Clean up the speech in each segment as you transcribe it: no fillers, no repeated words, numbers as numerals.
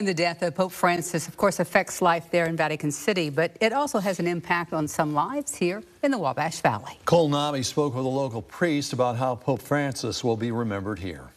The death of Pope Francis, of course, affects life there in Vatican City, but it also has an impact on some lives here in the Wabash Valley. Cole Nami spoke with a local priest about how Pope Francis will be remembered here.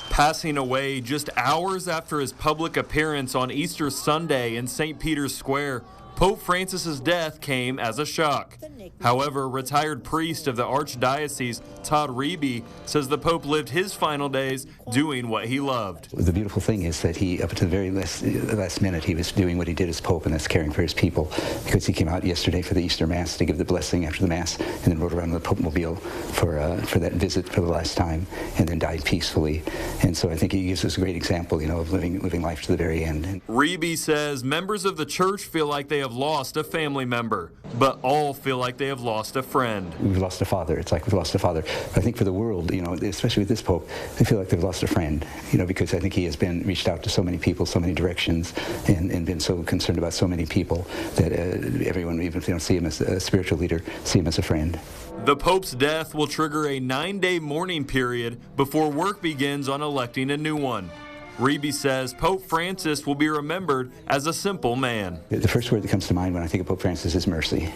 Passing away just hours after his public appearance on Easter Sunday in St. Peter's Square, Pope Francis's death came as a shock. However, retired priest of the Archdiocese, Todd Reby, says the Pope lived his final days doing what he loved. The beautiful thing is that he, up to the very last minute, he was doing what he did as Pope, and that's caring for his people. Because he came out yesterday for the Easter Mass to give the blessing after the Mass, and then rode around in the Pope Mobile for that visit for the last time, and then died peacefully. And so I think he gives us a great example, of living life to the very end. Reby says members of the church feel like they have lost a family member, but all feel like they have lost a friend. We've lost a father. It's like we've lost a father. But I think for the world, especially with this Pope, they feel like they've lost a friend, because I think he has reached out to so many people, so many directions, and been so concerned about so many people that everyone, even if they don't see him as a spiritual leader, see him as a friend. The Pope's death will trigger a 9-day mourning period before work begins on electing a new one. Reby says Pope Francis will be remembered as a simple man. The first word that comes to mind when I think of Pope Francis is mercy,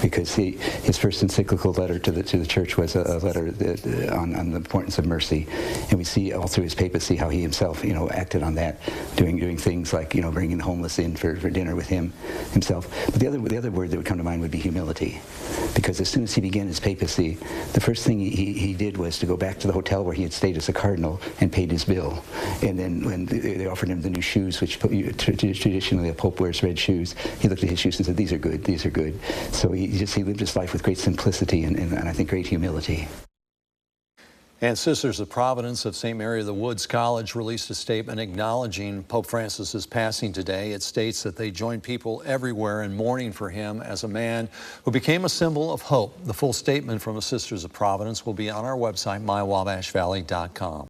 because his first encyclical letter to the church was a letter on the importance of mercy, and we see all through his papacy how he himself acted on that, doing things like bringing the homeless in for dinner with himself. But the other word that would come to mind would be humility, because as soon as he began his papacy, the first thing he did was to go back to the hotel where he had stayed as a cardinal and paid his bill. And then when they offered him the new shoes, which traditionally a pope wears red shoes, he looked at his shoes and said, "These are good, these are good." So he lived his life with great simplicity and I think great humility. And Sisters of Providence of St. Mary of the Woods College released a statement acknowledging Pope Francis's passing today. It states that they join people everywhere in mourning for him as a man who became a symbol of hope. The full statement from the Sisters of Providence will be on our website, mywabashvalley.com.